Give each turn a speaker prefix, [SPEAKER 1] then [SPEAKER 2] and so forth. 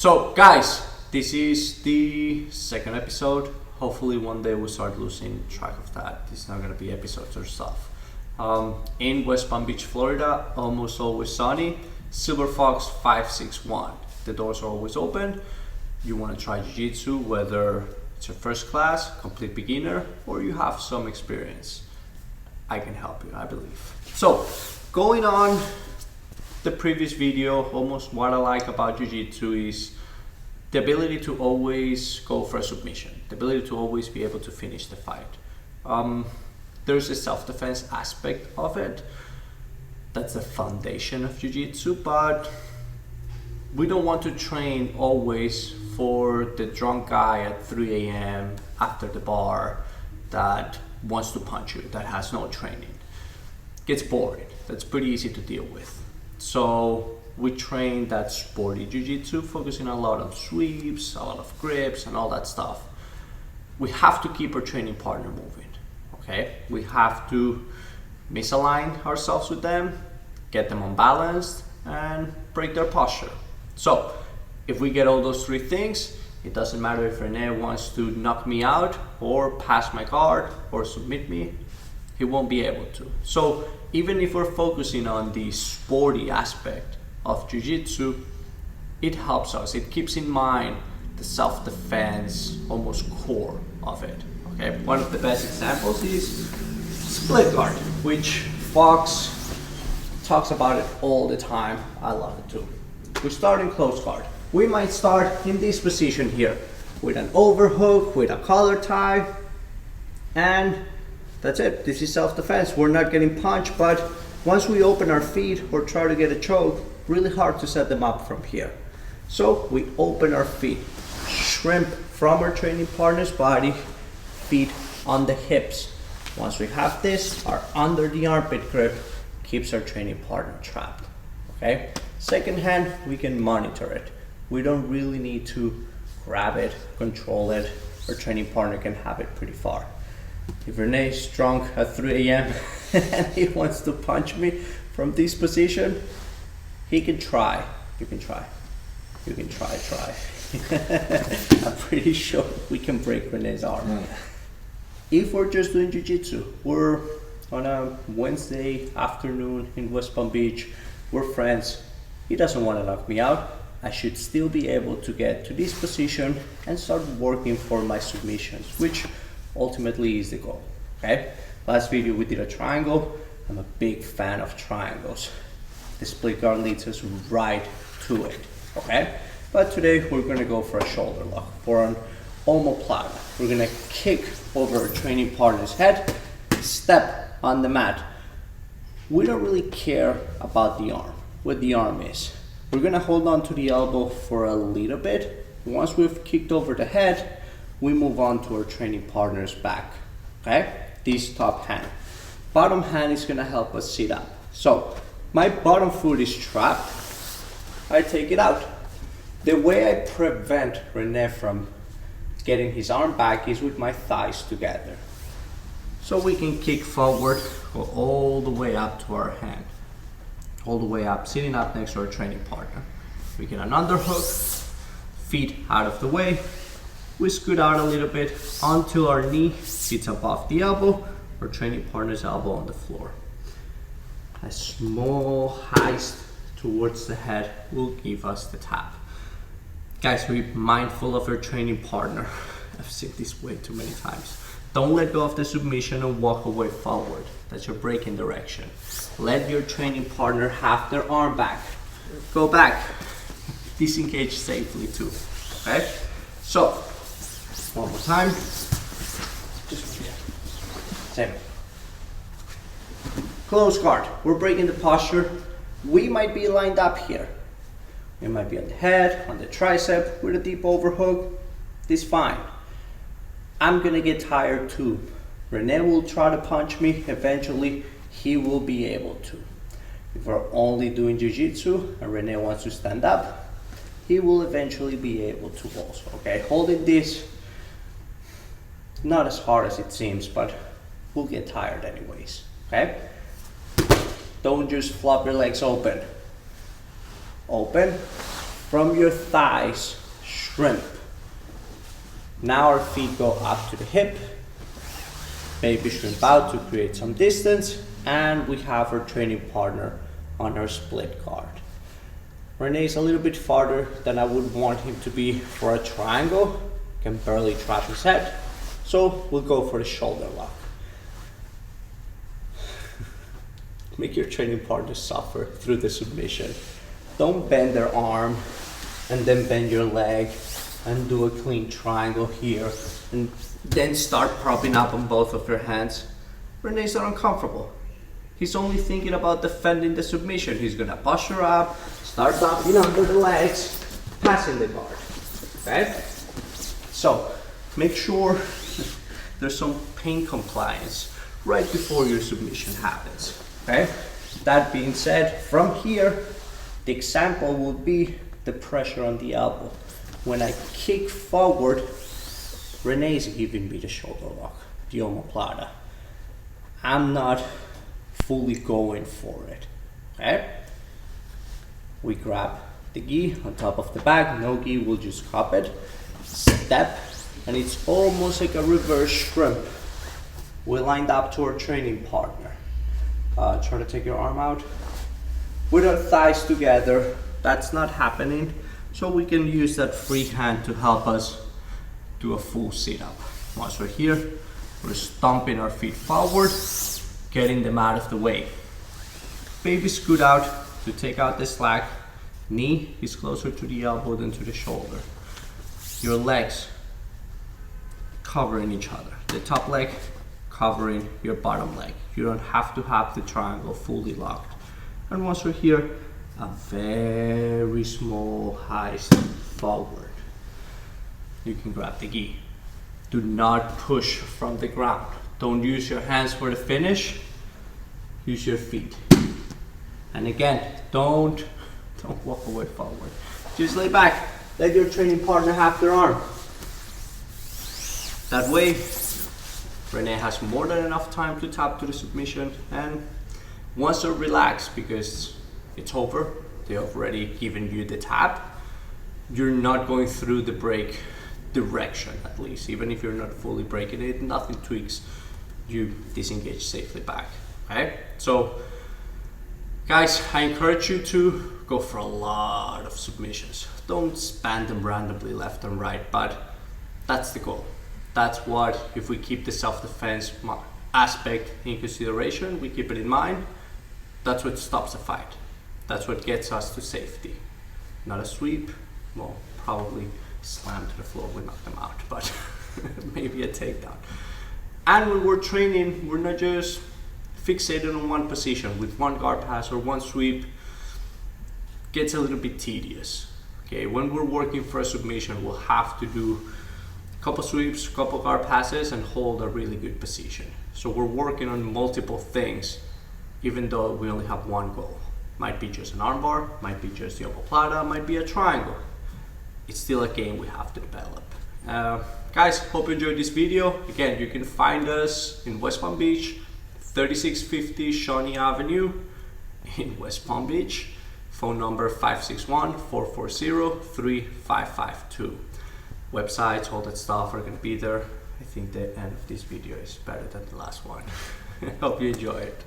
[SPEAKER 1] So guys, this is the second episode. Hopefully one day we'll start losing track of that. It's not gonna be episodes or stuff. In West Palm Beach, Florida, almost always sunny. Silver Fox 561. The doors are always open. You wanna try Jiu-Jitsu, whether it's your first class, complete beginner, or you have some experience. I can help you, I believe. So, going on the previous video, almost what I like about Jiu-Jitsu is the ability to always go for a submission, the ability to always be able to finish the fight. There's a self-defense aspect of it. That's the foundation of Jiu-Jitsu, but we don't want to train always for the drunk guy at 3 a.m. after the bar that wants to punch you, that has no training. Gets boring. That's pretty easy to deal with. So we train that sporty Jiu-Jitsu, focusing a lot on sweeps, a lot of grips, and all that stuff. We have to keep our training partner moving, okay? We have to misalign ourselves with them, get them unbalanced, and break their posture. So if we get all those three things, it doesn't matter if Rene wants to knock me out or pass my guard or submit me, he won't be able to. So even if we're focusing on the sporty aspect of Jiu-Jitsu, it helps us. It keeps in mind the self-defense, almost core of it. Okay, one of the best examples is split guard, which Fox talks about it all the time. I love it too. We start in close guard. We might start in this position here with an overhook, with a collar tie, and that's it. This is self-defense. We're not getting punched, but once we open our feet or try to get a choke, really hard to set them up from here. So we open our feet, shrimp from our training partner's body, feet on the hips. Once we have this, our under the armpit grip keeps our training partner trapped, okay? Second hand, we can monitor it. We don't really need to grab it, control it. Our training partner can have it pretty far. If Rene's drunk at 3 a.m. and he wants to punch me from this position, he can try. You can try. You can try. I'm pretty sure we can break Rene's arm. If we're just doing Jiu-Jitsu, we're on a Wednesday afternoon in West Palm Beach, we're friends, he doesn't want to knock me out, I should still be able to get to this position and start working for my submissions, which ultimately is the goal, okay? Last video we did a triangle. I'm a big fan of triangles. The split guard leads us right to it, okay? But today we're gonna go for a shoulder lock, for an Omoplata. We're gonna kick over our training partner's head, step on the mat. We don't really care about the arm, what the arm is. We're gonna hold on to the elbow for a little bit. Once we've kicked over the head, we move on to our training partner's back, okay? This top hand. Bottom hand is gonna help us sit up. So, my bottom foot is trapped, I take it out. The way I prevent Rene from getting his arm back is with my thighs together. So we can kick forward, go all the way up to our hand. All the way up, sitting up next to our training partner. We get an underhook, feet out of the way. We scoot out a little bit until our knee sits above the elbow, our training partner's elbow on the floor. A small heist towards the head will give us the tap. Guys, be mindful of your training partner. I've seen this way too many times. Don't let go of the submission and walk away forward. That's your breaking direction. Let your training partner have their arm back. Go back. Disengage safely too, okay? So, one more time. Just same. Close guard. We're breaking the posture. We might be lined up here. We might be on the head, on the tricep, with a deep overhook. This is fine. I'm gonna get tired too. Rene will try to punch me. Eventually, he will be able to. If we're only doing Jiu-Jitsu and Rene wants to stand up, he will eventually be able to also, okay? Holding this, not as hard as it seems, but we'll get tired anyways, okay? Don't just flop your legs open. Open, from your thighs, shrimp. Now our feet go up to the hip, baby shrimp out to create some distance, and we have our training partner on our split guard. Renee's a little bit farther than I would want him to be for a triangle, can barely trap his head, so we'll go for the shoulder lock. Make your training partner suffer through the submission. Don't bend their arm and then bend your leg and do a clean triangle here and then start propping up on both of your hands. Renee's not uncomfortable. He's only thinking about defending the submission. He's gonna push her up, start dropping under the legs, passing the guard, okay? So, make sure there's some pain compliance right before your submission happens, okay? That being said, from here, the example will be the pressure on the elbow. When I kick forward, Renee's giving me the shoulder lock, the omoplata. I'm not fully going for it, okay? We grab the gi on top of the bag, no gi, we'll just cup it, step, and it's almost like a reverse shrimp. We lined up to our training partner. Try to take your arm out. With our thighs together, that's not happening, so we can use that free hand to help us do a full sit-up. Once we're here, we're stomping our feet forward, getting them out of the way. Baby scoot out to take out the slack. Knee is closer to the elbow than to the shoulder. Your legs covering each other. The top leg covering your bottom leg. You don't have to have the triangle fully locked. And once we're here, a very small high step forward. You can grab the gi. Do not push from the ground. Don't use your hands for the finish. Use your feet. And again, don't walk away forward. Just lay back. Let your training partner have their arm. That way, Renee has more than enough time to tap to the submission, and once they're relaxed because it's over, they've already given you the tap, you're not going through the break direction, at least. Even if you're not fully breaking it, nothing tweaks, you disengage safely back, okay? So, guys, I encourage you to go for a lot of submissions. Don't span them randomly left and right, but that's the goal. That's what, if we keep the self-defense aspect in consideration, we keep it in mind, that's what stops a fight. That's what gets us to safety. Not a sweep, well, probably slam to the floor, we knock them out, but maybe a takedown. And when we're training, we're not just fixated on one position. With one guard pass or one sweep, gets a little bit tedious. Okay, when we're working for a submission, we'll have to do couple sweeps, couple guard passes, and hold a really good position. So we're working on multiple things, even though we only have one goal. Might be just an armbar, might be just the omoplata, might be a triangle. It's still a game we have to develop. Guys, hope you enjoyed this video. Again, you can find us in West Palm Beach, 3650 Shawnee Avenue in West Palm Beach. Phone number 561-440-3552. Websites, all that stuff are going to be there. I think the end of this video is better than the last one. Hope you enjoy it.